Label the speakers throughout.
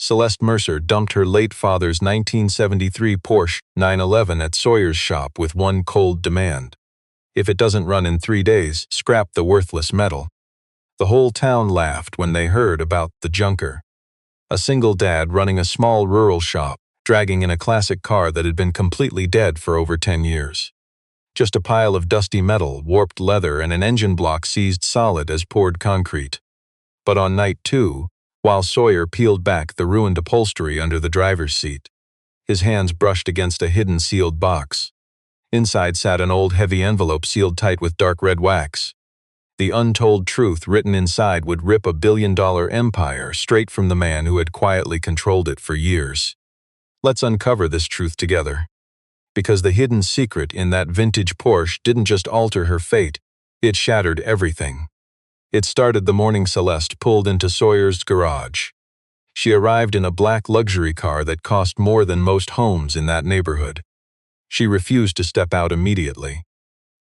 Speaker 1: Celeste Mercer dumped her late father's 1973 Porsche 911 at Sawyer's shop with one cold demand. If it doesn't run in 3 days, scrap the worthless metal. The whole town laughed when they heard about the junker. A single dad running a small rural shop, dragging in a classic car that had been completely dead for over 10 years. Just a pile of dusty metal, warped leather, and an engine block seized solid as poured concrete. But on night 2, while Sawyer peeled back the ruined upholstery under the driver's seat, his hands brushed against a hidden sealed box. Inside sat an old heavy envelope sealed tight with dark red wax. The untold truth written inside would rip a billion-dollar empire straight from the man who had quietly controlled it for years. Let's uncover this truth together. Because the hidden secret in that vintage Porsche didn't just alter her fate, it shattered everything. It started the morning Celeste pulled into Sawyer's garage. She arrived in a black luxury car that cost more than most homes in that neighborhood. She refused to step out immediately.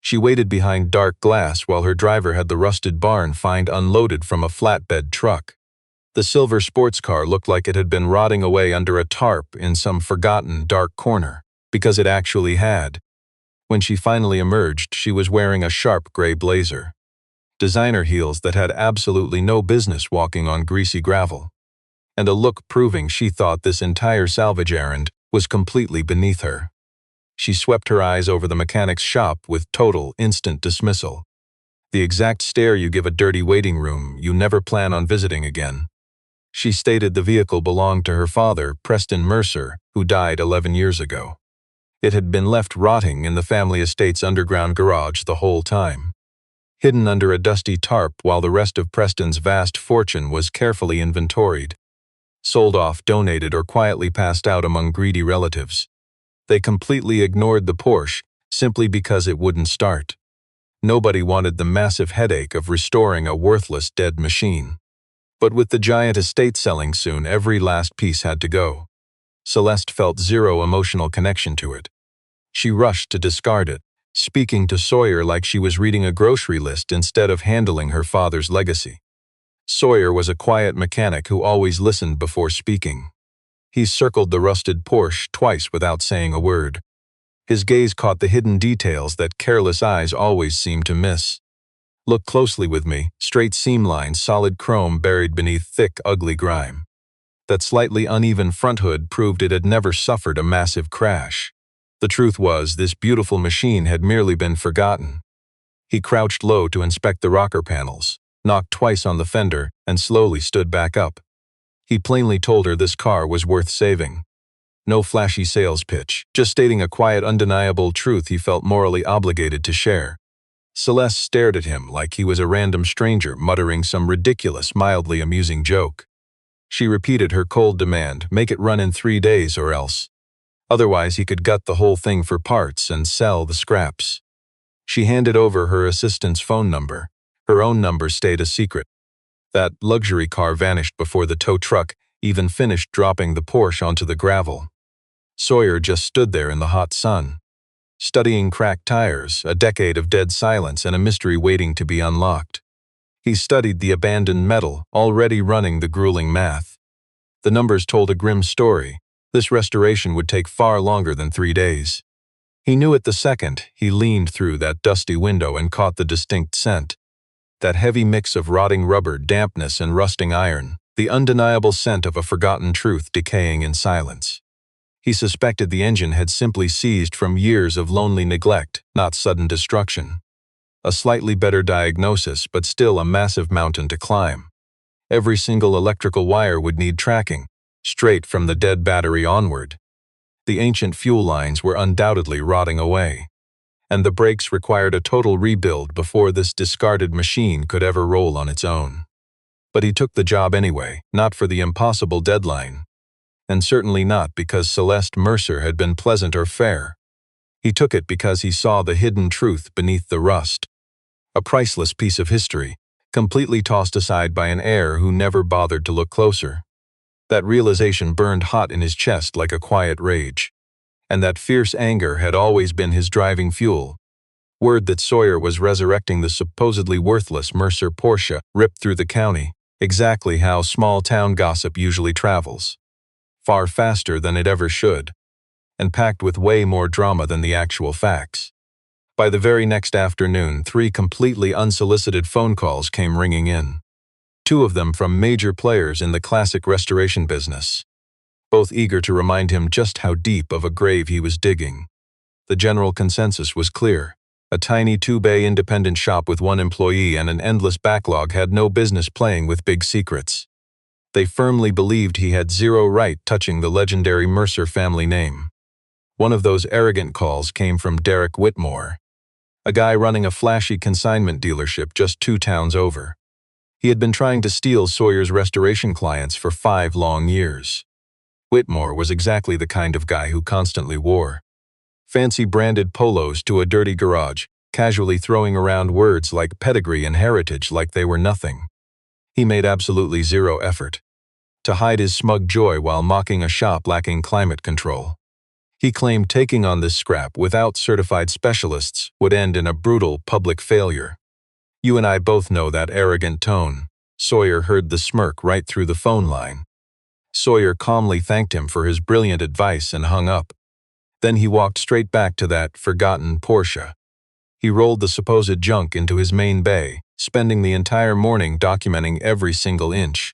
Speaker 1: She waited behind dark glass while her driver had the rusted barn find unloaded from a flatbed truck. The silver sports car looked like it had been rotting away under a tarp in some forgotten dark corner, because it actually had. When she finally emerged, she was wearing a sharp gray blazer. Designer heels that had absolutely no business walking on greasy gravel, and a look proving she thought this entire salvage errand was completely beneath her. She swept her eyes over the mechanic's shop with total, instant dismissal. The exact stare you give a dirty waiting room you never plan on visiting again. She stated the vehicle belonged to her father, Preston Mercer, who died 11 years ago. It had been left rotting in the family estate's underground garage the whole time, hidden under a dusty tarp while the rest of Preston's vast fortune was carefully inventoried. Sold off, donated, or quietly passed out among greedy relatives. They completely ignored the Porsche simply because it wouldn't start. Nobody wanted the massive headache of restoring a worthless dead machine. But with the giant estate selling soon, every last piece had to go. Celeste felt zero emotional connection to it. She rushed to discard it, speaking to Sawyer like she was reading a grocery list instead of handling her father's legacy. Sawyer was a quiet mechanic who always listened before speaking. He circled the rusted Porsche twice without saying a word. His gaze caught the hidden details that careless eyes always seemed to miss. Look closely with me, straight seam lines, solid chrome buried beneath thick, ugly grime. That slightly uneven front hood proved it had never suffered a massive crash. The truth was, this beautiful machine had merely been forgotten. He crouched low to inspect the rocker panels, knocked twice on the fender, and slowly stood back up. He plainly told her this car was worth saving. No flashy sales pitch, just stating a quiet, undeniable truth he felt morally obligated to share. Celeste stared at him like he was a random stranger muttering some ridiculous, mildly amusing joke. She repeated her cold demand, make it run in 3 days or else. Otherwise, he could gut the whole thing for parts and sell the scraps. She handed over her assistant's phone number. Her own number stayed a secret. That luxury car vanished before the tow truck even finished dropping the Porsche onto the gravel. Sawyer just stood there in the hot sun, studying cracked tires, a decade of dead silence, and a mystery waiting to be unlocked. He studied the abandoned metal, already running the grueling math. The numbers told a grim story. This restoration would take far longer than 3 days. He knew it the second he leaned through that dusty window and caught the distinct scent. That heavy mix of rotting rubber, dampness, and rusting iron, the undeniable scent of a forgotten truth decaying in silence. He suspected the engine had simply seized from years of lonely neglect, not sudden destruction. A slightly better diagnosis, but still a massive mountain to climb. Every single electrical wire would need tracking, straight from the dead battery onward. The ancient fuel lines were undoubtedly rotting away, and the brakes required a total rebuild before this discarded machine could ever roll on its own. But he took the job anyway, not for the impossible deadline, and certainly not because Celeste Mercer had been pleasant or fair. He took it because he saw the hidden truth beneath the rust. A priceless piece of history, completely tossed aside by an heir who never bothered to look closer. That realization burned hot in his chest like a quiet rage. And that fierce anger had always been his driving fuel. Word that Sawyer was resurrecting the supposedly worthless Mercer Porsche ripped through the county, exactly how small-town gossip usually travels. far faster than it ever should, and packed with way more drama than the actual facts. By the very next afternoon, 3 completely unsolicited phone calls came ringing in. 2 of them from major players in the classic restoration business, both eager to remind him just how deep of a grave he was digging. The general consensus was clear. A tiny 2-bay independent shop with 1 employee and an endless backlog had no business playing with big secrets. They firmly believed he had zero right touching the legendary Mercer family name. One of those arrogant calls came from Derek Whitmore, a guy running a flashy consignment dealership just 2 towns over. He had been trying to steal Sawyer's restoration clients for 5 long years. Whitmore was exactly the kind of guy who constantly wore fancy branded polos to a dirty garage, casually throwing around words like pedigree and heritage like they were nothing. He made absolutely zero effort to hide his smug joy while mocking a shop lacking climate control. He claimed taking on this scrap without certified specialists would end in a brutal public failure. You and I both know that arrogant tone. Sawyer heard the smirk right through the phone line. Sawyer calmly thanked him for his brilliant advice and hung up. Then he walked straight back to that forgotten Porsche. He rolled the supposed junk into his main bay, spending the entire morning documenting every single inch.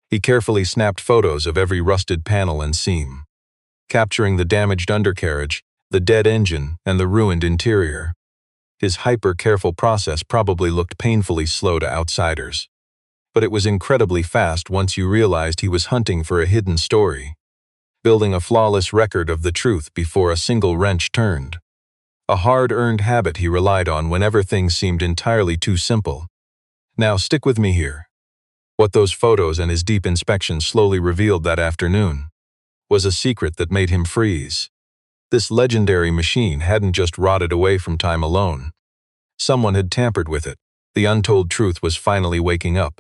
Speaker 1: He carefully snapped photos of every rusted panel and seam, capturing the damaged undercarriage, the dead engine, and the ruined interior. His hyper-careful process probably looked painfully slow to outsiders, but it was incredibly fast once you realized he was hunting for a hidden story, building a flawless record of the truth before a single wrench turned. A hard-earned habit he relied on whenever things seemed entirely too simple. Now stick with me here. What those photos and his deep inspection slowly revealed that afternoon was a secret that made him freeze. This legendary machine hadn't just rotted away from time alone. Someone had tampered with it. The untold truth was finally waking up.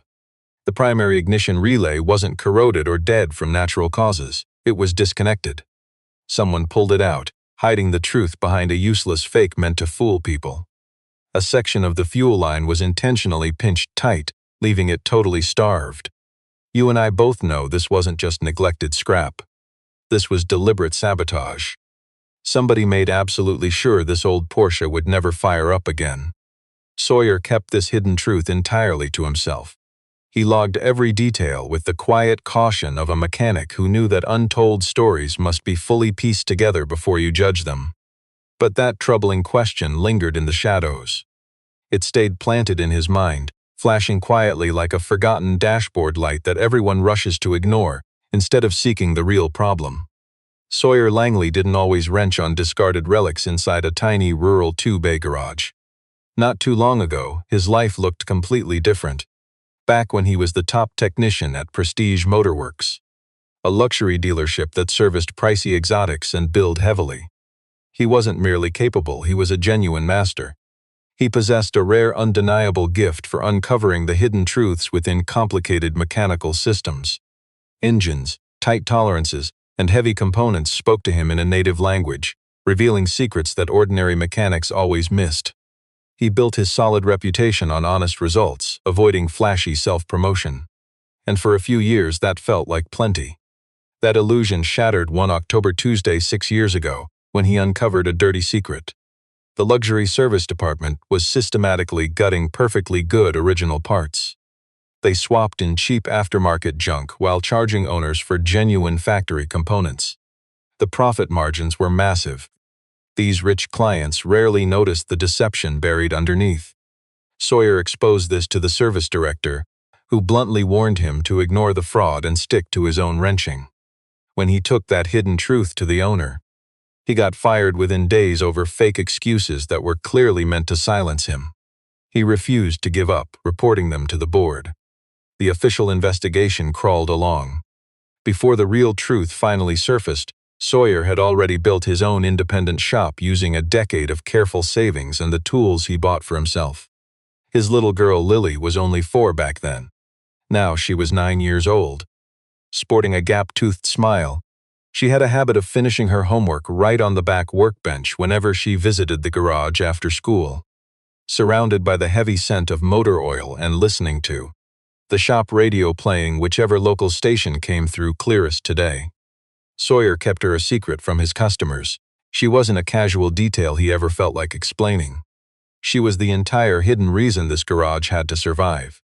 Speaker 1: The primary ignition relay wasn't corroded or dead from natural causes. It was disconnected. Someone pulled it out, hiding the truth behind a useless fake meant to fool people. A section of the fuel line was intentionally pinched tight, leaving it totally starved. You and I both know this wasn't just neglected scrap. This was deliberate sabotage. Somebody made absolutely sure this old Porsche would never fire up again. Sawyer kept this hidden truth entirely to himself. He logged every detail with the quiet caution of a mechanic who knew that untold stories must be fully pieced together before you judge them. But that troubling question lingered in the shadows. It stayed planted in his mind, flashing quietly like a forgotten dashboard light that everyone rushes to ignore, instead of seeking the real problem. Sawyer Langley didn't always wrench on discarded relics inside a tiny rural 2-bay garage. Not too long ago, his life looked completely different. Back when he was the top technician at Prestige Motorworks, a luxury dealership that serviced pricey exotics and billed heavily. He wasn't merely capable, he was a genuine master. He possessed a rare, undeniable gift for uncovering the hidden truths within complicated mechanical systems. Engines, tight tolerances, and heavy components spoke to him in a native language, revealing secrets that ordinary mechanics always missed. He built his solid reputation on honest results, avoiding flashy self-promotion. And for a few years that felt like plenty. That illusion shattered one October Tuesday 6 years ago, when he uncovered a dirty secret. The luxury service department was systematically gutting perfectly good original parts. They swapped in cheap aftermarket junk while charging owners for genuine factory components. The profit margins were massive. These rich clients rarely noticed the deception buried underneath. Sawyer exposed this to the service director, who bluntly warned him to ignore the fraud and stick to his own wrenching. When he took that hidden truth to the owner, he got fired within days over fake excuses that were clearly meant to silence him. He refused to give up, reporting them to the board. The official investigation crawled along. Before the real truth finally surfaced, Sawyer had already built his own independent shop using a decade of careful savings and the tools he bought for himself. His little girl Lily was only 4 back then. Now she was 9 years old. Sporting a gap-toothed smile, she had a habit of finishing her homework right on the back workbench whenever she visited the garage after school. Surrounded by the heavy scent of motor oil and listening to the shop radio playing whichever local station came through clearest today. Sawyer kept her a secret from his customers. She wasn't a casual detail he ever felt like explaining. She was the entire hidden reason this garage had to survive.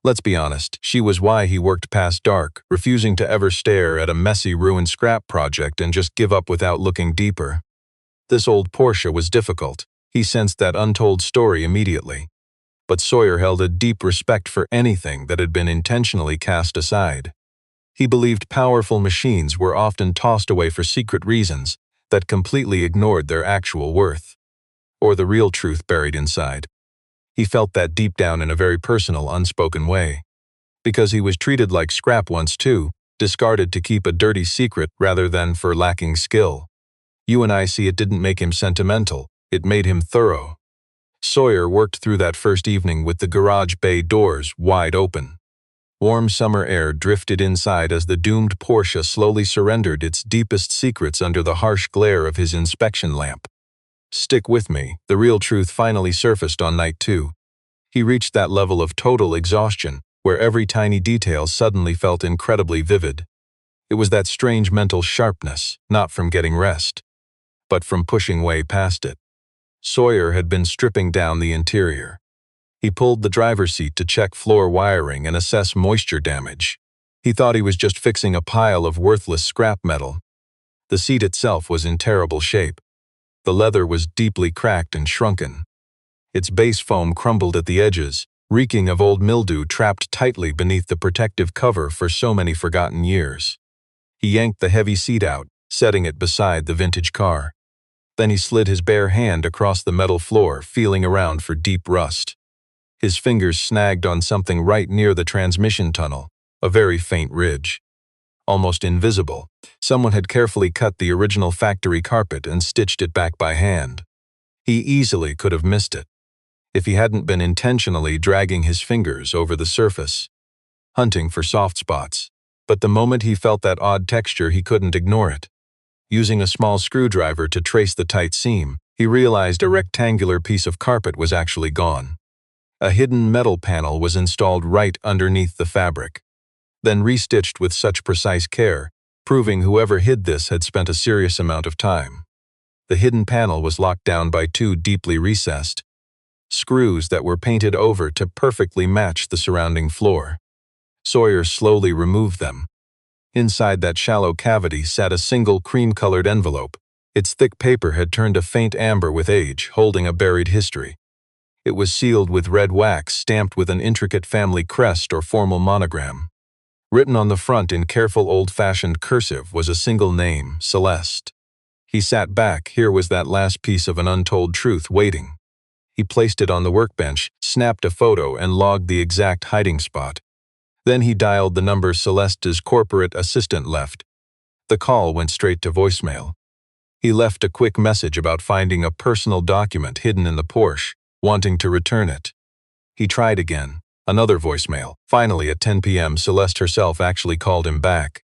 Speaker 1: Let's be honest, she was why he worked past dark, refusing to ever stare at a messy, ruined scrap project and just give up without looking deeper. This old Porsche was difficult. He sensed that untold story immediately. But Sawyer held a deep respect for anything that had been intentionally cast aside. He believed powerful machines were often tossed away for secret reasons that completely ignored their actual worth, or the real truth buried inside. He felt that deep down in a very personal, unspoken way. Because he was treated like scrap once too, discarded to keep a dirty secret rather than for lacking skill. You and I see it didn't make him sentimental, it made him thorough. Sawyer worked through that first evening with the garage bay doors wide open. Warm summer air drifted inside as the doomed Porsche slowly surrendered its deepest secrets under the harsh glare of his inspection lamp. Stick with me, the real truth finally surfaced on night 2. He reached that level of total exhaustion, where every tiny detail suddenly felt incredibly vivid. It was that strange mental sharpness, not from getting rest, but from pushing way past it. Sawyer had been stripping down the interior. He pulled the driver's seat to check floor wiring and assess moisture damage. He thought he was just fixing a pile of worthless scrap metal. The seat itself was in terrible shape. The leather was deeply cracked and shrunken. Its base foam crumbled at the edges, reeking of old mildew trapped tightly beneath the protective cover for so many forgotten years. He yanked the heavy seat out, setting it beside the vintage car. Then he slid his bare hand across the metal floor, feeling around for deep rust. His fingers snagged on something right near the transmission tunnel, a very faint ridge. Almost invisible, someone had carefully cut the original factory carpet and stitched it back by hand. He easily could have missed it, if he hadn't been intentionally dragging his fingers over the surface, hunting for soft spots. But the moment he felt that odd texture, he couldn't ignore it. Using a small screwdriver to trace the tight seam, he realized a rectangular piece of carpet was actually gone. A hidden metal panel was installed right underneath the fabric, then restitched with such precise care, proving whoever hid this had spent a serious amount of time. The hidden panel was locked down by 2 deeply recessed screws that were painted over to perfectly match the surrounding floor. Sawyer slowly removed them. Inside that shallow cavity sat a single cream-colored envelope. Its thick paper had turned a faint amber with age, holding a buried history. It was sealed with red wax, stamped with an intricate family crest or formal monogram. Written on the front in careful old-fashioned cursive was a single name, Celeste. He sat back. Here was that last piece of an untold truth waiting. He placed it on the workbench, snapped a photo, and logged the exact hiding spot. Then he dialed the number Celeste's corporate assistant left. The call went straight to voicemail. He left a quick message about finding a personal document hidden in the Porsche, wanting to return it. He tried again. Another voicemail. Finally, at 10 p.m., Celeste herself actually called him back.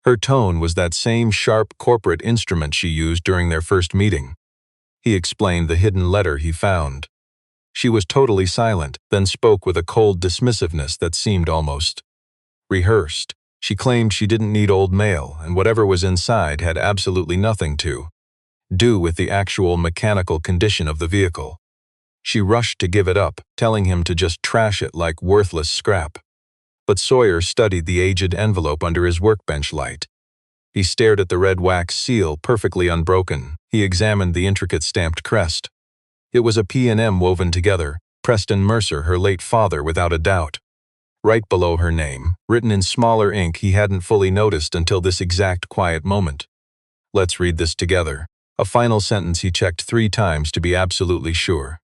Speaker 1: Her tone was that same sharp corporate instrument she used during their first meeting. He explained the hidden letter he found. She was totally silent, then spoke with a cold dismissiveness that seemed almost rehearsed. She claimed she didn't need old mail, and whatever was inside had absolutely nothing to do with the actual mechanical condition of the vehicle. She rushed to give it up, telling him to just trash it like worthless scrap. But Sawyer studied the aged envelope under his workbench light. He stared at the red wax seal, perfectly unbroken. He examined the intricate stamped crest. It was a P&M woven together, Preston Mercer, her late father, without a doubt. Right below her name, written in smaller ink he hadn't fully noticed until this exact quiet moment. Let's read this together. A final sentence he checked 3 times to be absolutely sure.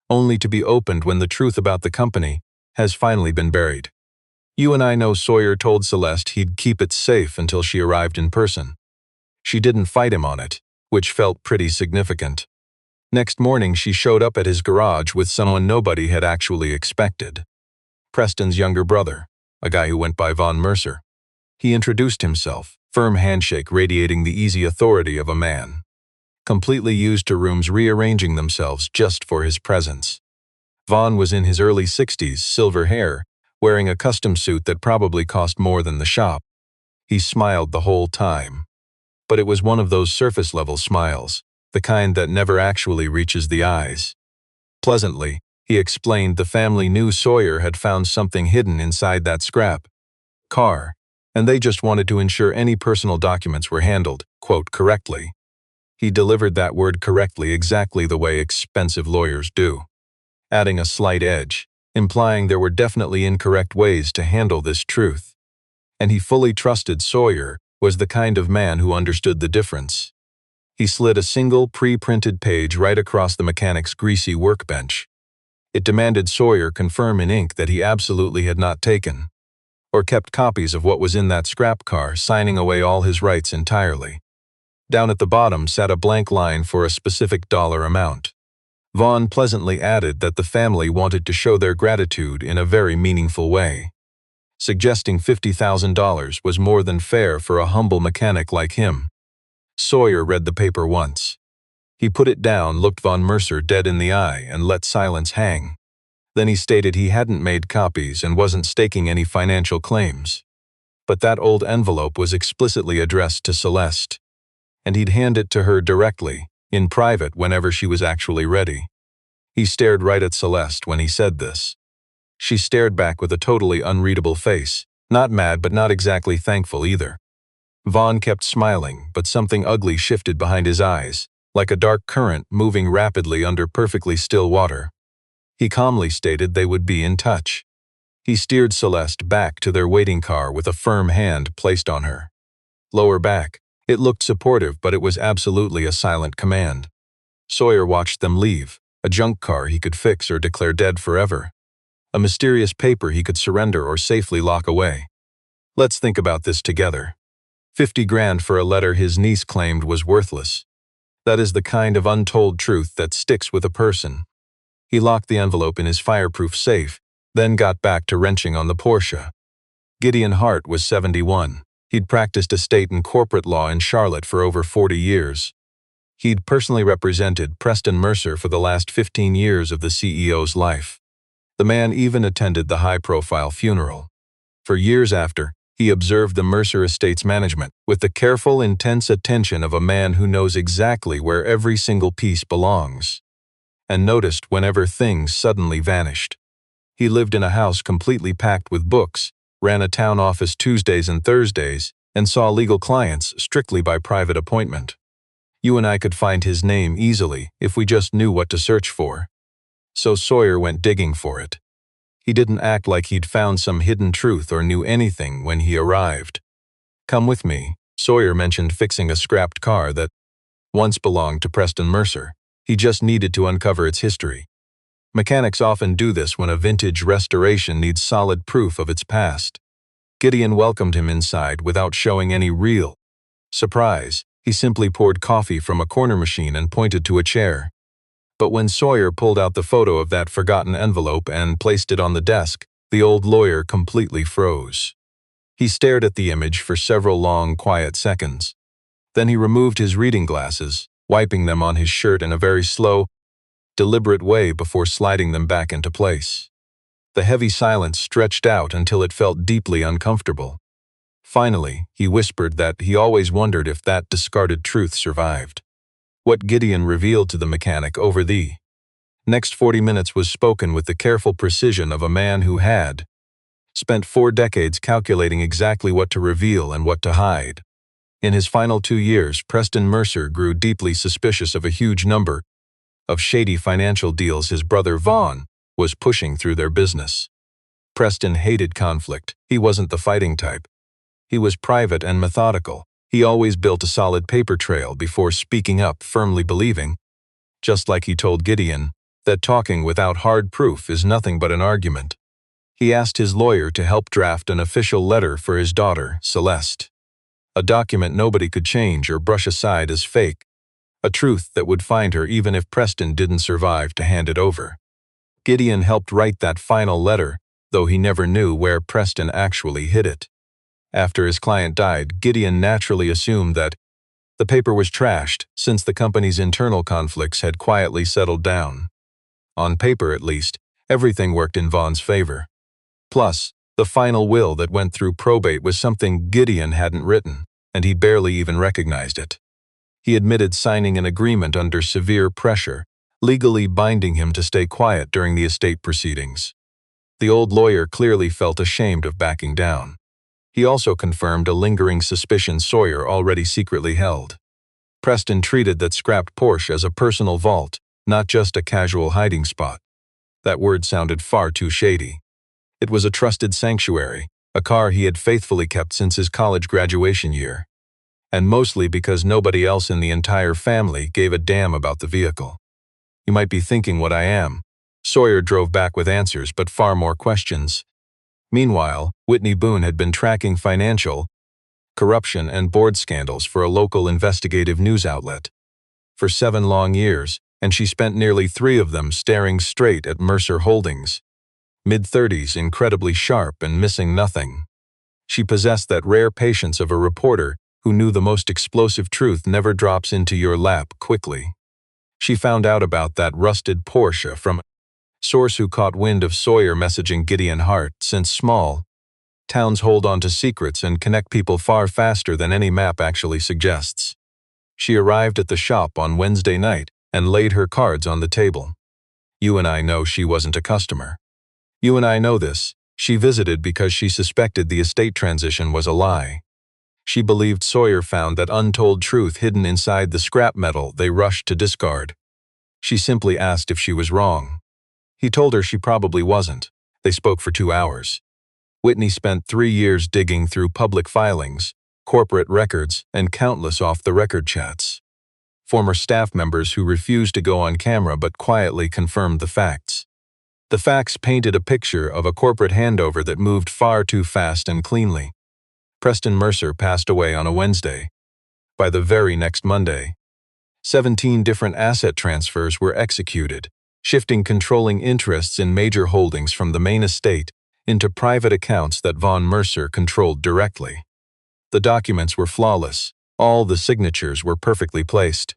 Speaker 1: Only to be opened when the truth about the company has finally been buried. You and I know Sawyer told Celeste he'd keep it safe until she arrived in person. She didn't fight him on it, which felt pretty significant. Next morning she showed up at his garage with someone nobody had actually expected. Preston's younger brother, a guy who went by Von Mercer. He introduced himself, firm handshake radiating the easy authority of a man. Completely used to rooms rearranging themselves just for his presence. Von was in his early 60s, silver hair, wearing a custom suit that probably cost more than the shop. He smiled the whole time. But it was one of those surface-level smiles, the kind that never actually reaches the eyes. Pleasantly, he explained the family knew Sawyer had found something hidden inside that scrap car, and they just wanted to ensure any personal documents were handled, quote, correctly. He delivered that word correctly exactly the way expensive lawyers do, adding a slight edge, implying there were definitely incorrect ways to handle this truth. And he fully trusted Sawyer was the kind of man who understood the difference. He slid a single pre-printed page right across the mechanic's greasy workbench. It demanded Sawyer confirm in ink that he absolutely had not taken, or kept copies of what was in that scrap car, signing away all his rights entirely. Down at the bottom sat a blank line for a specific dollar amount. Vaughn pleasantly added that the family wanted to show their gratitude in a very meaningful way, suggesting $50,000 was more than fair for a humble mechanic like him. Sawyer read the paper once. He put it down, looked Von Mercer dead in the eye, and let silence hang. Then he stated he hadn't made copies and wasn't staking any financial claims. But that old envelope was explicitly addressed to Celeste, and he'd hand it to her directly, in private whenever she was actually ready. He stared right at Celeste when he said this. She stared back with a totally unreadable face, not mad but not exactly thankful either. Vaughn kept smiling, but something ugly shifted behind his eyes, like a dark current moving rapidly under perfectly still water. He calmly stated they would be in touch. He steered Celeste back to their waiting car with a firm hand placed on her lower back. It looked supportive, but it was absolutely a silent command. Sawyer watched them leave, a junk car he could fix or declare dead forever. A mysterious paper he could surrender or safely lock away. Let's think about this together. 50 grand for a letter his niece claimed was worthless. That is the kind of untold truth that sticks with a person. He locked the envelope in his fireproof safe, then got back to wrenching on the Porsche. Gideon Hart was 71. He'd practiced estate and corporate law in Charlotte for over 40 years. He'd personally represented Preston Mercer for the last 15 years of the CEO's life. The man even attended the high-profile funeral. For years after, he observed the Mercer estate's management with the careful, intense attention of a man who knows exactly where every single piece belongs, and noticed whenever things suddenly vanished. He lived in a house completely packed with books, ran a town office Tuesdays and Thursdays, and saw legal clients strictly by private appointment. You and I could find his name easily if we just knew what to search for. So Sawyer went digging for it. He didn't act like he'd found some hidden truth or knew anything when he arrived. Come with me. Sawyer mentioned fixing a scrapped car that once belonged to Preston Mercer. He just needed to uncover its history. Mechanics often do this when a vintage restoration needs solid proof of its past. Gideon welcomed him inside without showing any real surprise. He simply poured coffee from a corner machine and pointed to a chair. But when Sawyer pulled out the photo of that forgotten envelope and placed it on the desk, the old lawyer completely froze. He stared at the image for several long, quiet seconds. Then he removed his reading glasses, wiping them on his shirt in a very slow, deliberate way before sliding them back into place. The heavy silence stretched out until it felt deeply uncomfortable. Finally, he whispered that he always wondered if that discarded truth survived. What Gideon revealed to the mechanic over the next 40 minutes was spoken with the careful precision of a man who had spent 4 decades calculating exactly what to reveal and what to hide. In his final 2 years, Preston Mercer grew deeply suspicious of a huge number of shady financial deals his brother Vaughn was pushing through their business. Preston hated conflict. He wasn't the fighting type. He was private and methodical. He always built a solid paper trail before speaking up, firmly believing, just like he told Gideon, that talking without hard proof is nothing but an argument. He asked his lawyer to help draft an official letter for his daughter, Celeste. A document nobody could change or brush aside as fake. A truth that would find her even if Preston didn't survive to hand it over. Gideon helped write that final letter, though he never knew where Preston actually hid it. After his client died, Gideon naturally assumed that the paper was trashed since the company's internal conflicts had quietly settled down. On paper, at least, everything worked in Vaughn's favor. Plus, the final will that went through probate was something Gideon hadn't written, and he barely even recognized it. He admitted signing an agreement under severe pressure, legally binding him to stay quiet during the estate proceedings. The old lawyer clearly felt ashamed of backing down. He also confirmed a lingering suspicion Sawyer already secretly held. Preston treated that scrapped Porsche as a personal vault, not just a casual hiding spot. That word sounded far too shady. It was a trusted sanctuary, a car he had faithfully kept since his college graduation year. And mostly because nobody else in the entire family gave a damn about the vehicle. You might be thinking what I am. Sawyer drove back with answers, but far more questions. Meanwhile, Whitney Boone had been tracking financial, corruption, and board scandals for a local investigative news outlet. For 7 long years, and she spent nearly 3 of them staring straight at Mercer Holdings. Mid-30s, incredibly sharp and missing nothing. She possessed that rare patience of a reporter who knew the most explosive truth never drops into your lap quickly. She found out about that rusted Porsche from a source who caught wind of Sawyer messaging Gideon Hart, since small towns hold on to secrets and connect people far faster than any map actually suggests. She arrived at the shop on Wednesday night and laid her cards on the table. You and I know she wasn't a customer. You and I know this. She visited because she suspected the estate transition was a lie. She believed Sawyer found that untold truth hidden inside the scrap metal they rushed to discard. She simply asked if she was wrong. He told her she probably wasn't. They spoke for 2 hours. Whitney spent 3 years digging through public filings, corporate records, and countless off-the-record chats. Former staff members who refused to go on camera but quietly confirmed the facts. The facts painted a picture of a corporate handover that moved far too fast and cleanly. Preston Mercer passed away on a Wednesday. By the very next Monday, 17 different asset transfers were executed, shifting controlling interests in major holdings from the main estate into private accounts that Von Mercer controlled directly. The documents were flawless, all the signatures were perfectly placed.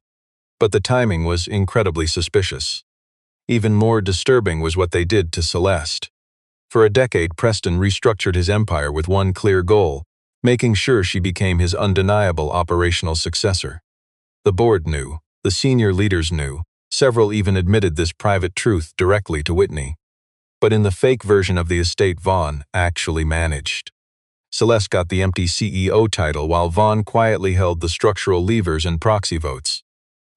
Speaker 1: But the timing was incredibly suspicious. Even more disturbing was what they did to Celeste. For a decade, Preston restructured his empire with one clear goal: making sure she became his undeniable operational successor. The board knew, the senior leaders knew, several even admitted this private truth directly to Whitney. But in the fake version of the estate Von actually managed. Celeste got the empty CEO title while Von quietly held the structural levers and proxy votes.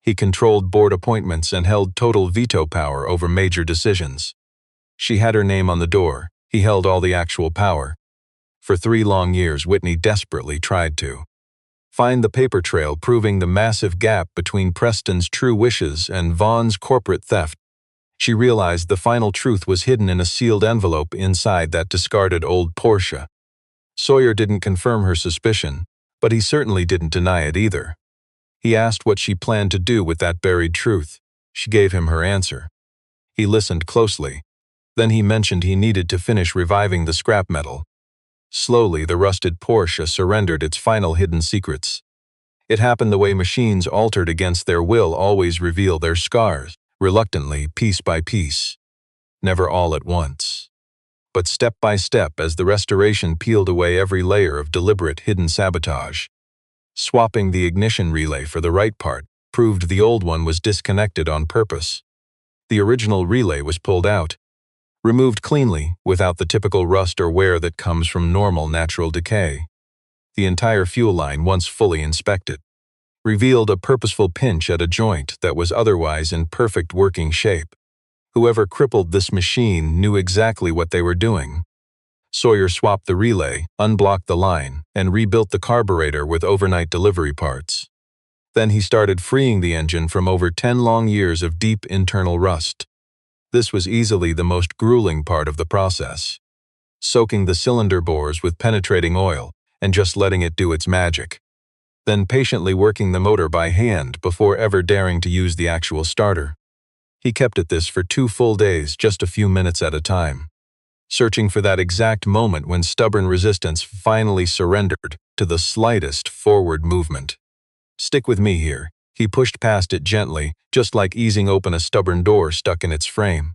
Speaker 1: He controlled board appointments and held total veto power over major decisions. She had her name on the door, he held all the actual power. For 3 long years, Whitney desperately tried to find the paper trail proving the massive gap between Preston's true wishes and Von's corporate theft. She realized the final truth was hidden in a sealed envelope inside that discarded old Porsche. Sawyer didn't confirm her suspicion, but he certainly didn't deny it either. He asked what she planned to do with that buried truth. She gave him her answer. He listened closely. Then he mentioned he needed to finish reviving the scrap metal. Slowly, the rusted Porsche surrendered its final hidden secrets. It happened the way machines altered against their will always reveal their scars, reluctantly, piece by piece. Never all at once, but step by step as the restoration peeled away every layer of deliberate hidden sabotage. Swapping the ignition relay for the right part proved the old one was disconnected on purpose. The original relay was pulled out, removed cleanly, without the typical rust or wear that comes from normal natural decay. The entire fuel line, once fully inspected, revealed a purposeful pinch at a joint that was otherwise in perfect working shape. Whoever crippled this machine knew exactly what they were doing. Sawyer swapped the relay, unblocked the line, and rebuilt the carburetor with overnight delivery parts. Then he started freeing the engine from over 10 long years of deep internal rust. This was easily the most grueling part of the process. Soaking the cylinder bores with penetrating oil and just letting it do its magic. Then patiently working the motor by hand before ever daring to use the actual starter. He kept at this for 2 full days, just a few minutes at a time, searching for that exact moment when stubborn resistance finally surrendered to the slightest forward movement. Stick with me here. He pushed past it gently, just like easing open a stubborn door stuck in its frame.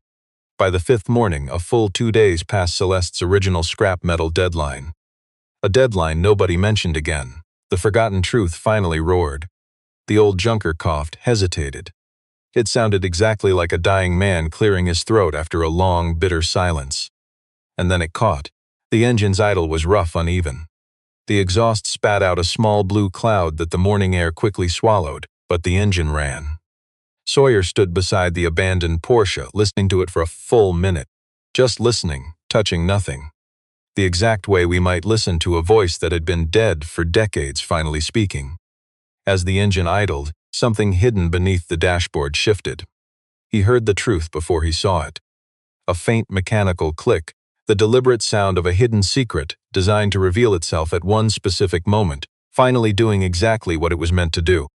Speaker 1: By the 5th morning, a full 2 days past Celeste's original scrap metal deadline. A deadline nobody mentioned again. The forgotten truth finally roared. The old junker coughed, hesitated. It sounded exactly like a dying man clearing his throat after a long, bitter silence. And then it caught. The engine's idle was rough, uneven. The exhaust spat out a small blue cloud that the morning air quickly swallowed, but the engine ran. Sawyer stood beside the abandoned Porsche, listening to it for a full minute. Just listening, touching nothing. The exact way we might listen to a voice that had been dead for decades finally speaking. As the engine idled, something hidden beneath the dashboard shifted. He heard the truth before he saw it. A faint mechanical click, the deliberate sound of a hidden secret designed to reveal itself at one specific moment, finally doing exactly what it was meant to do.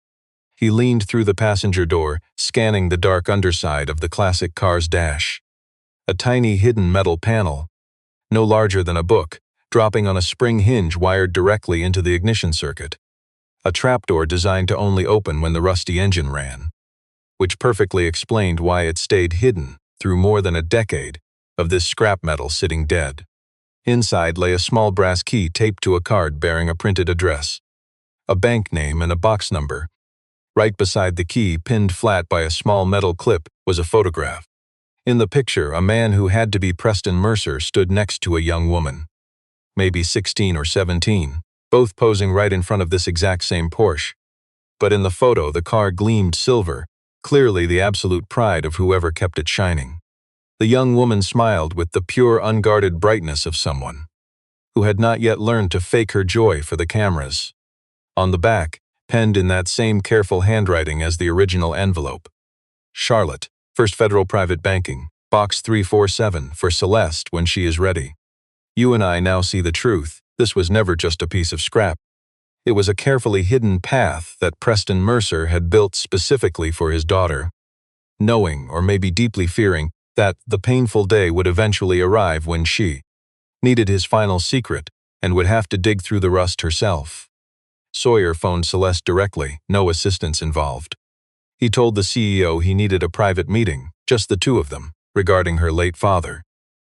Speaker 1: He leaned through the passenger door, scanning the dark underside of the classic car's dash. A tiny hidden metal panel, no larger than a book, dropping on a spring hinge wired directly into the ignition circuit. A trapdoor designed to only open when the rusty engine ran, which perfectly explained why it stayed hidden through more than a decade of this scrap metal sitting dead. Inside lay a small brass key taped to a card bearing a printed address, a bank name and a box number. Right beside the key, pinned flat by a small metal clip, was a photograph. In the picture, a man who had to be Preston Mercer stood next to a young woman, maybe 16 or 17, both posing right in front of this exact same Porsche. But in the photo, the car gleamed silver, clearly the absolute pride of whoever kept it shining. The young woman smiled with the pure, unguarded brightness of someone who had not yet learned to fake her joy for the cameras. On the back, penned in that same careful handwriting as the original envelope, Charlotte, First Federal Private Banking, Box 347, for Celeste when she is ready. You and I now see the truth. This was never just a piece of scrap. It was a carefully hidden path that Preston Mercer had built specifically for his daughter, knowing, or maybe deeply fearing, that the painful day would eventually arrive when she needed his final secret and would have to dig through the rust herself. Sawyer phoned Celeste directly, no assistance involved. He told the CEO he needed a private meeting, just the two of them, regarding her late father.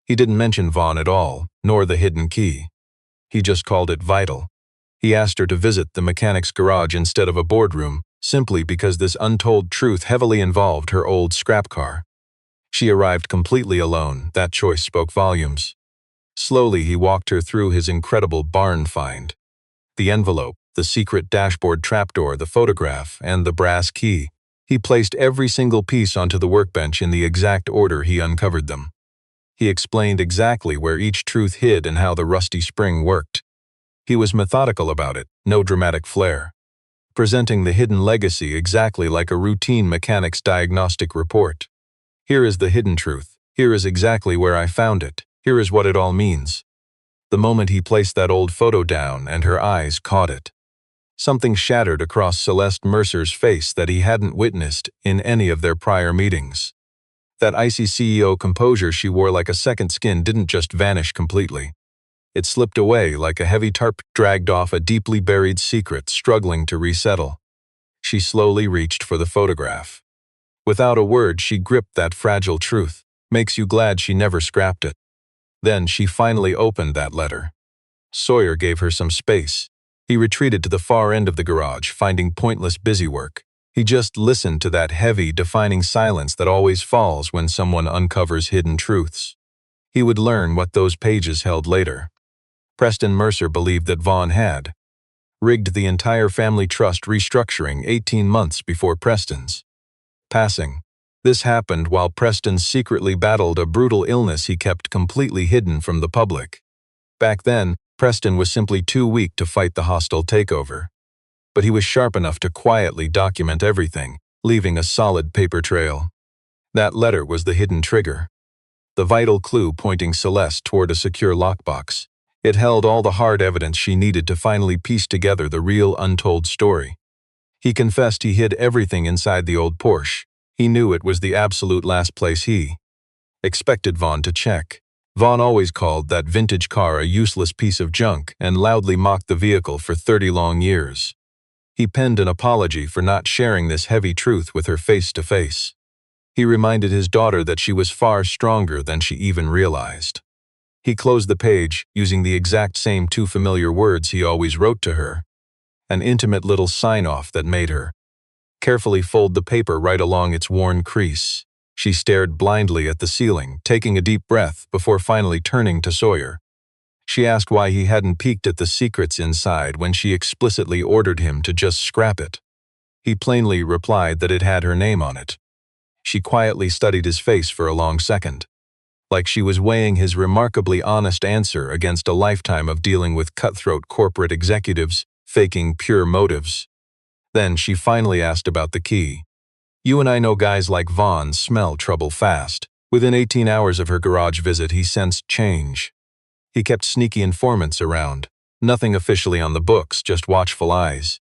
Speaker 1: He didn't mention Vaughn at all, nor the hidden key. He just called it vital. He asked her to visit the mechanic's garage instead of a boardroom, simply because this untold truth heavily involved her old scrap car. She arrived completely alone. That choice spoke volumes. Slowly, he walked her through his incredible barn find. The envelope, the secret dashboard trapdoor, the photograph, and the brass key. He placed every single piece onto the workbench in the exact order he uncovered them. He explained exactly where each truth hid and how the rusty spring worked. He was methodical about it, no dramatic flair, presenting the hidden legacy exactly like a routine mechanic's diagnostic report. Here is the hidden truth. Here is exactly where I found it. Here is what it all means. The moment he placed that old photo down and her eyes caught it, something shattered across Celeste Mercer's face that he hadn't witnessed in any of their prior meetings. That icy CEO composure she wore like a second skin didn't just vanish completely. It slipped away like a heavy tarp dragged off a deeply buried secret struggling to resettle. She slowly reached for the photograph. Without a word, she gripped that fragile truth. Makes you glad she never scrapped it. Then she finally opened that letter. Sawyer gave her some space. He retreated to the far end of the garage, finding pointless busywork. He just listened to that heavy, defining silence that always falls when someone uncovers hidden truths. He would learn what those pages held later. Preston Mercer believed that Vaughn had rigged the entire family trust restructuring 18 months before Preston's passing. This happened while Preston secretly battled a brutal illness he kept completely hidden from the public. Back then, Preston was simply too weak to fight the hostile takeover. But he was sharp enough to quietly document everything, leaving a solid paper trail. That letter was the hidden trigger, the vital clue pointing Celeste toward a secure lockbox. It held all the hard evidence she needed to finally piece together the real untold story. He confessed he hid everything inside the old Porsche. He knew it was the absolute last place he expected Vaughn to check. Vaughn always called that vintage car a useless piece of junk and loudly mocked the vehicle for 30 long years. He penned an apology for not sharing this heavy truth with her face to face. He reminded his daughter that she was far stronger than she even realized. He closed the page, using the exact same two familiar words he always wrote to her. an intimate little sign-off that made her carefully fold the paper right along its worn crease. She stared blindly at the ceiling, taking a deep breath before finally turning to Sawyer. She asked why he hadn't peeked at the secrets inside when she explicitly ordered him to just scrap it. He plainly replied that it had her name on it. She quietly studied his face for a long second, like she was weighing his remarkably honest answer against a lifetime of dealing with cutthroat corporate executives, faking pure motives. Then she finally asked about the key. You and I know guys like Vaughn smell trouble fast. Within 18 hours of her garage visit, he sensed change. He kept sneaky informants around. Nothing officially on the books, just watchful eyes.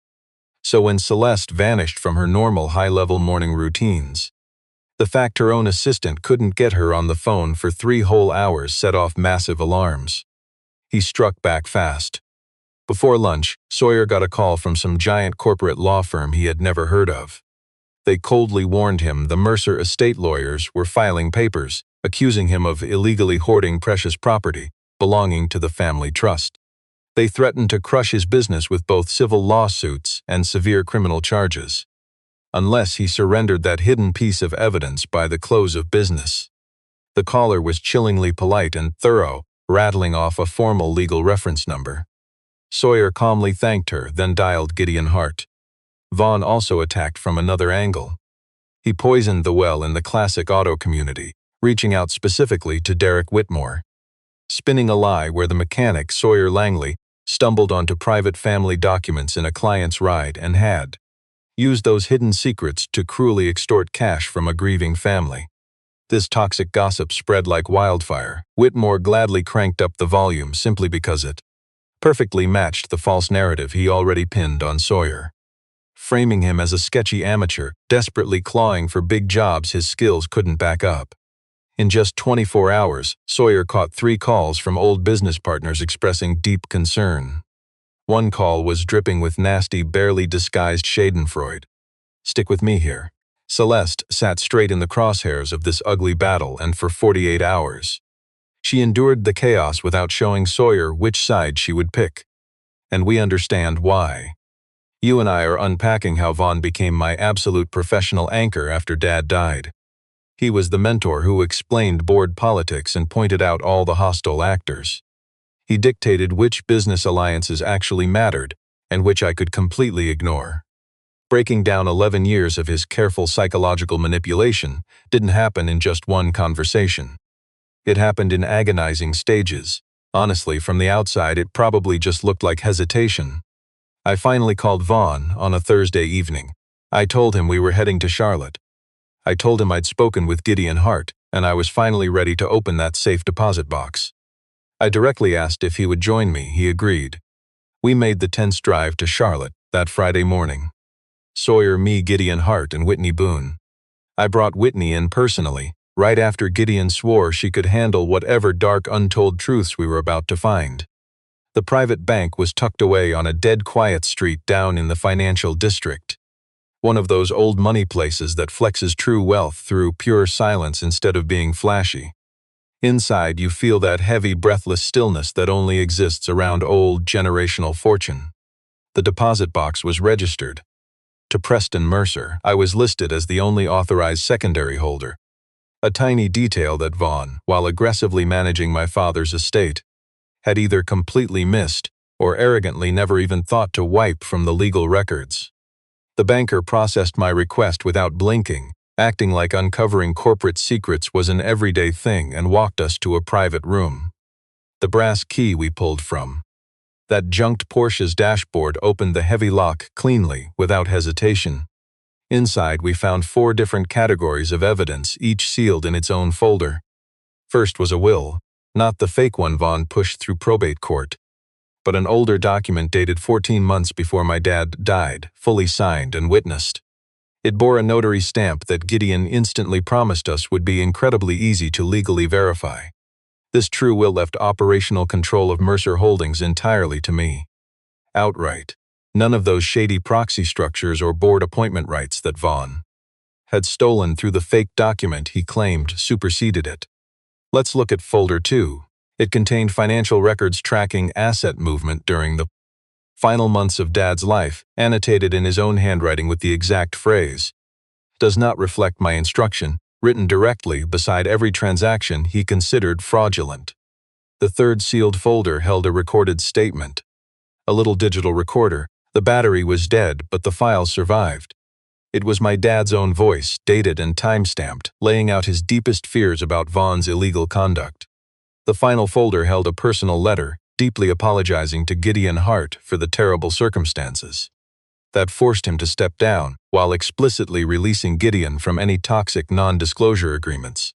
Speaker 1: So when Celeste vanished from her normal high-level morning routines, the fact her own assistant couldn't get her on the phone for 3 whole hours set off massive alarms. He struck back fast. Before lunch, Sawyer got a call from some giant corporate law firm he had never heard of. They coldly warned him the Mercer estate lawyers were filing papers, accusing him of illegally hoarding precious property belonging to the family trust. They threatened to crush his business with both civil lawsuits and severe criminal charges, unless he surrendered that hidden piece of evidence by the close of business. The caller was chillingly polite and thorough, rattling off a formal legal reference number. Sawyer calmly thanked her, then dialed Gideon Hart. Vaughn also attacked from another angle. He poisoned the well in the classic auto community, reaching out specifically to Derek Whitmore. Spinning a lie where the mechanic, Sawyer Langley, stumbled onto private family documents in a client's ride and had used those hidden secrets to cruelly extort cash from a grieving family. This toxic gossip spread like wildfire. Whitmore gladly cranked up the volume simply because it perfectly matched the false narrative he already pinned on Sawyer, framing him as a sketchy amateur, desperately clawing for big jobs his skills couldn't back up. In just 24 hours, Sawyer caught 3 calls from old business partners expressing deep concern. One call was dripping with nasty, barely disguised schadenfreude. Stick with me here. Celeste sat straight in the crosshairs of this ugly battle, and for 48 hours, she endured the chaos without showing Sawyer which side she would pick. And we understand why. You and I are unpacking how Vaughn became my absolute professional anchor after Dad died. He was the mentor who explained board politics and pointed out all the hostile actors. He dictated which business alliances actually mattered and which I could completely ignore. Breaking down 11 years of his careful psychological manipulation didn't happen in just one conversation. It happened in agonizing stages. Honestly, from the outside, it probably just looked like hesitation. I finally called Vaughn on a Thursday evening. I told him we were heading to Charlotte. I told him I'd spoken with Gideon Hart, and I was finally ready to open that safe deposit box. I directly asked if he would join me. He agreed. We made the tense drive to Charlotte that Friday morning. Sawyer, me, Gideon Hart, and Whitney Boone. I brought Whitney in personally, right after Gideon swore she could handle whatever dark, untold truths we were about to find. The private bank was tucked away on a dead quiet street down in the financial district. One of those old money places that flexes true wealth through pure silence instead of being flashy. Inside, you feel that heavy, breathless stillness that only exists around old, generational fortune. The deposit box was registered to Preston Mercer. I was listed as the only authorized secondary holder. A tiny detail that Vaughn, while aggressively managing my father's estate, had either completely missed or arrogantly never even thought to wipe from the legal records. The banker processed my request without blinking, acting like uncovering corporate secrets was an everyday thing, and walked us to a private room. The brass key we pulled from that junked Porsche's dashboard opened the heavy lock cleanly, without hesitation. Inside, we found 4 different categories of evidence, each sealed in its own folder. First was a will, not the fake one Vaughn pushed through probate court, but an older document dated 14 months before my dad died, fully signed and witnessed. It bore a notary stamp that Gideon instantly promised us would be incredibly easy to legally verify. This true will left operational control of Mercer Holdings entirely to me. Outright. None of those shady proxy structures or board appointment rights that Vaughn had stolen through the fake document he claimed superseded it. Let's look at Folder 2. It contained financial records tracking asset movement during the Final months of Dad's life, annotated in his own handwriting with the exact phrase. Does not reflect my instruction, written directly beside every transaction he considered fraudulent. The third sealed folder held a recorded statement. A little digital recorder. The battery was dead, but the files survived. It was my dad's own voice, dated and time-stamped, laying out his deepest fears about Vaughn's illegal conduct. The final folder held a personal letter, deeply apologizing to Gideon Hart for the terrible circumstances that forced him to step down, while explicitly releasing Gideon from any toxic non-disclosure agreements.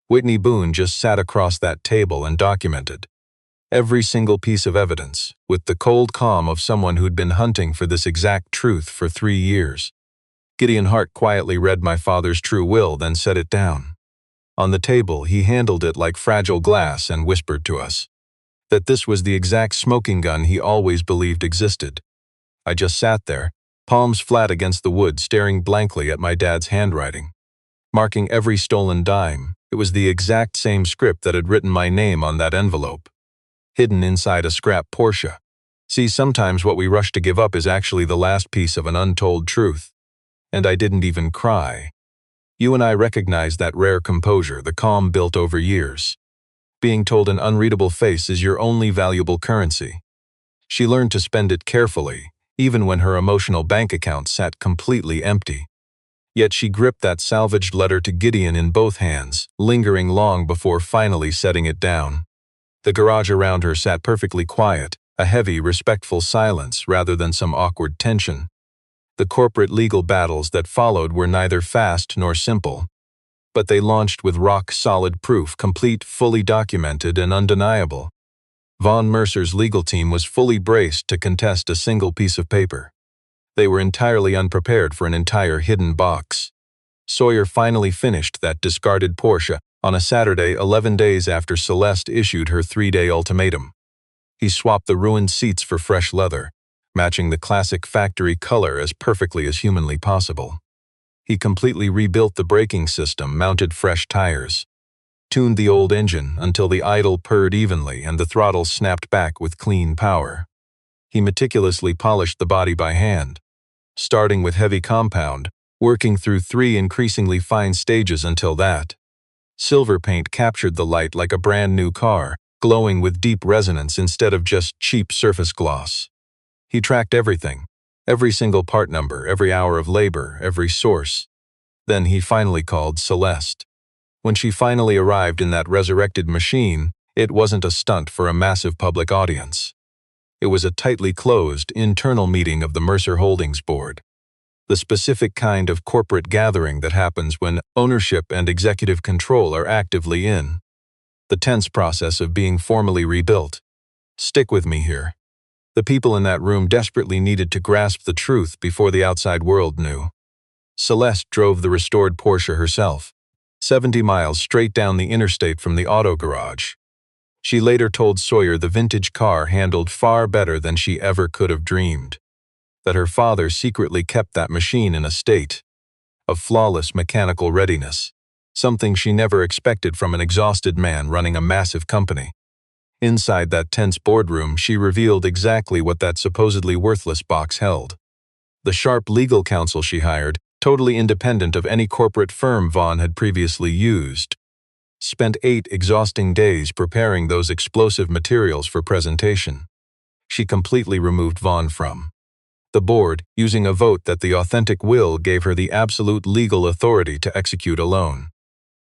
Speaker 1: Whitney Boone just sat across that table and documented every single piece of evidence, with the cold calm of someone who'd been hunting for this exact truth for 3 years. Gideon Hart quietly read my father's true will, then set it down. On the table, he handled it like fragile glass and whispered to us that this was the exact smoking gun he always believed existed. I just sat there, palms flat against the wood, staring blankly at my dad's handwriting. Marking every stolen dime, it was the exact same script that had written my name on that envelope, hidden inside a scrap Porsche. See, sometimes what we rush to give up is actually the last piece of an untold truth. And I didn't even cry. You and I recognized that rare composure, the calm built over years. Being told an unreadable face is your only valuable currency. She learned to spend it carefully, even when her emotional bank account sat completely empty. Yet she gripped that salvaged letter to Gideon in both hands, lingering long before finally setting it down. The garage around her sat perfectly quiet, a heavy, respectful silence rather than some awkward tension. The corporate legal battles that followed were neither fast nor simple, but they launched with rock-solid proof, complete, fully documented, and undeniable. Vaughn Mercer's legal team was fully braced to contest a single piece of paper. They were entirely unprepared for an entire hidden box. Sawyer finally finished that discarded Porsche on a Saturday 11 days after Celeste issued her 3-day ultimatum. He swapped the ruined seats for fresh leather, matching the classic factory color as perfectly as humanly possible. He completely rebuilt the braking system, mounted fresh tires, tuned the old engine until the idle purred evenly and the throttle snapped back with clean power. He meticulously polished the body by hand, starting with heavy compound, working through 3 increasingly fine stages until that silver paint captured the light like a brand new car, glowing with deep resonance instead of just cheap surface gloss. He tracked everything, every single part number, every hour of labor, every source. Then he finally called Celeste. When she finally arrived in that resurrected machine, it wasn't a stunt for a massive public audience. It was a tightly closed, internal meeting of the Mercer Holdings Board. The specific kind of corporate gathering that happens when ownership and executive control are actively in the tense process of being formally rebuilt. Stick with me here. The people in that room desperately needed to grasp the truth before the outside world knew. Celeste drove the restored Porsche herself, 70 miles straight down the interstate from the auto garage. She later told Sawyer the vintage car handled far better than she ever could have dreamed, that her father secretly kept that machine in a state of flawless mechanical readiness, something she never expected from an exhausted man running a massive company. Inside that tense boardroom, she revealed exactly what that supposedly worthless box held. The sharp legal counsel she hired, totally independent of any corporate firm Vaughn had previously used, spent 8 exhausting days preparing those explosive materials for presentation. She completely removed Vaughn from the board, using a vote that the authentic will gave her the absolute legal authority to execute alone.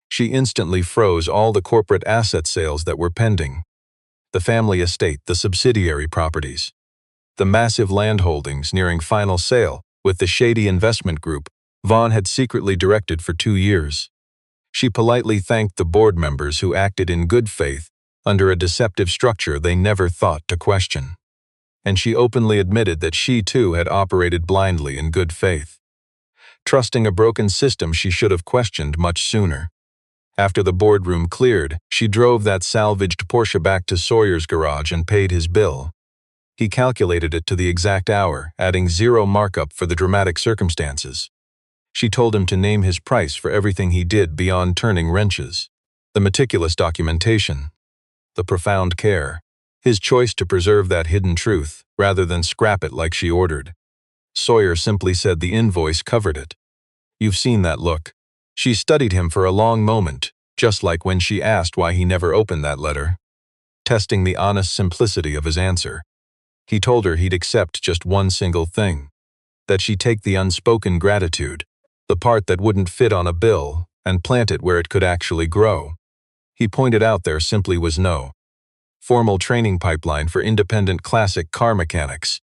Speaker 1: She instantly froze all the corporate asset sales that were pending. The family estate, the subsidiary properties, the massive land holdings nearing final sale with the shady investment group Vaughn had secretly directed for 2 years. She politely thanked the board members who acted in good faith under a deceptive structure they never thought to question. And she openly admitted that she too had operated blindly in good faith, trusting a broken system she should have questioned much sooner. After the boardroom cleared, she drove that salvaged Porsche back to Sawyer's garage and paid his bill. He calculated it to the exact hour, adding 0 markup for the dramatic circumstances. She told him to name his price for everything he did beyond turning wrenches, the meticulous documentation, the profound care, his choice to preserve that hidden truth. rather than scrap it like she ordered. Sawyer simply said the invoice covered it. You've seen that look. She studied him for a long moment, just like when she asked why he never opened that letter, testing the honest simplicity of his answer. He told her he'd accept just one single thing, that she'd take the unspoken gratitude, the part that wouldn't fit on a bill, and plant it where it could actually grow. He pointed out there simply was no formal training pipeline for independent classic car mechanics.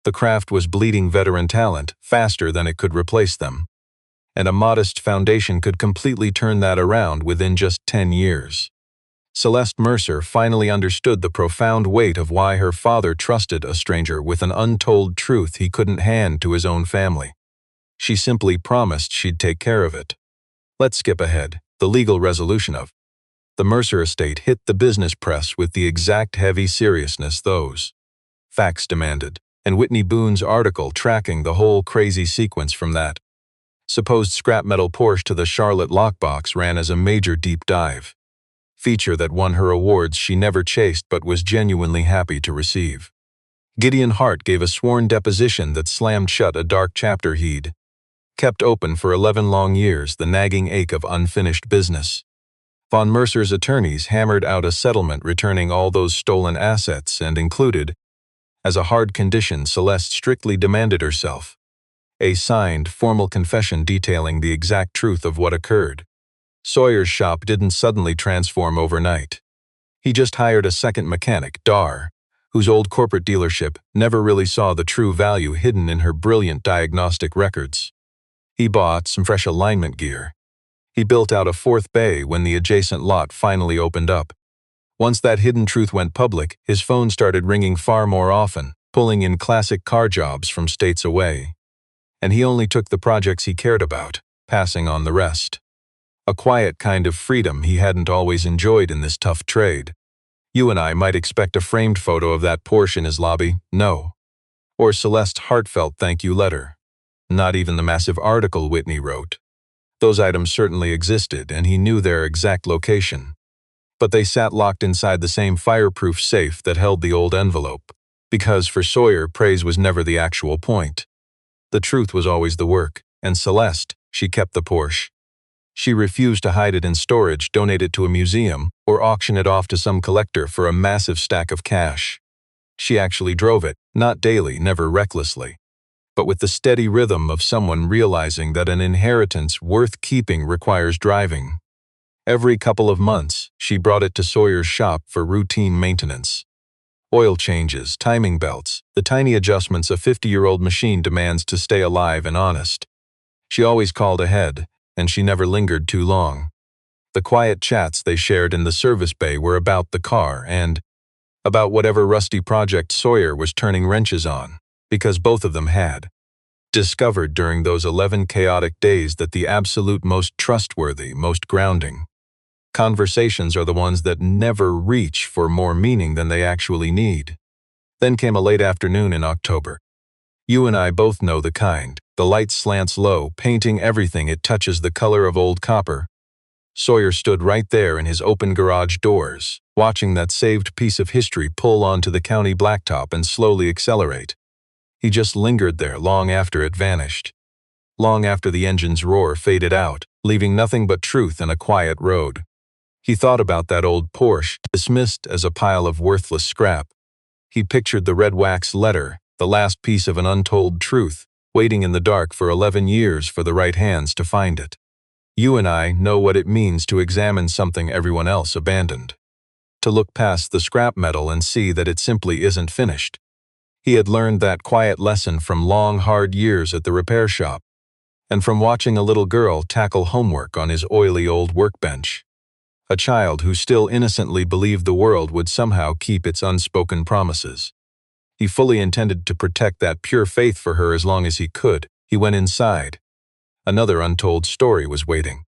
Speaker 1: The craft was bleeding veteran talent faster than it could replace them, and a modest foundation could completely turn that around within just 10 years. Celeste Mercer finally understood the profound weight of why her father trusted a stranger with an untold truth he couldn't hand to his own family. She simply promised she'd take care of it. Let's skip ahead. The legal resolution of the Mercer estate hit the business press with the exact heavy seriousness those facts demanded, and Whitney Boone's article tracking the whole crazy sequence from that supposed scrap metal Porsche to the Charlotte lockbox ran as a major deep dive feature that won her awards she never chased but was genuinely happy to receive. Gideon Hart gave a sworn deposition that slammed shut a dark chapter he'd kept open for 11 long years, the nagging ache of unfinished business. Von Mercer's attorneys hammered out a settlement returning all those stolen assets and included, as a hard condition Celeste strictly demanded herself, a signed, formal confession detailing the exact truth of what occurred. Sawyer's shop didn't suddenly transform overnight. He just hired a second mechanic, Dar, whose old corporate dealership never really saw the true value hidden in her brilliant diagnostic records. He bought some fresh alignment gear. He built out a fourth bay when the adjacent lot finally opened up. Once that hidden truth went public, his phone started ringing far more often, pulling in classic car jobs from states away. And he only took the projects he cared about, passing on the rest. A quiet kind of freedom he hadn't always enjoyed in this tough trade. You and I might expect a framed photo of that Porsche in his lobby, no. Or Celeste's heartfelt thank you letter. Not even the massive article Whitney wrote. Those items certainly existed, and he knew their exact location. But they sat locked inside the same fireproof safe that held the old envelope, because for Sawyer, praise was never the actual point. The truth was always the work, and Celeste, she kept the Porsche. She refused to hide it in storage, donate it to a museum, or auction it off to some collector for a massive stack of cash. She actually drove it, not daily, never recklessly, but with the steady rhythm of someone realizing that an inheritance worth keeping requires driving. Every couple of months, she brought it to Sawyer's shop for routine maintenance. Oil changes, timing belts, the tiny adjustments a 50-year-old machine demands to stay alive and honest. She always called ahead, and she never lingered too long. The quiet chats they shared in the service bay were about the car and about whatever rusty project Sawyer was turning wrenches on, because both of them had discovered during those 11 chaotic days that the absolute most trustworthy, most grounding conversations are the ones that never reach for more meaning than they actually need. Then came a late afternoon in October. You and I both know the kind. The light slants low, painting everything it touches the color of old copper. Sawyer stood right there in his open garage doors, watching that saved piece of history pull onto the county blacktop and slowly accelerate. He just lingered there long after it vanished. Long after the engine's roar faded out, leaving nothing but truth and a quiet road. He thought about that old Porsche, dismissed as a pile of worthless scrap. He pictured the red wax letter, the last piece of an untold truth, waiting in the dark for 11 years for the right hands to find it. You and I know what it means to examine something everyone else abandoned. To look past the scrap metal and see that it simply isn't finished. He had learned that quiet lesson from long, hard years at the repair shop, and from watching a little girl tackle homework on his oily old workbench. A child who still innocently believed the world would somehow keep its unspoken promises. He fully intended to protect that pure faith for her as long as he could. He went inside. Another untold story was waiting.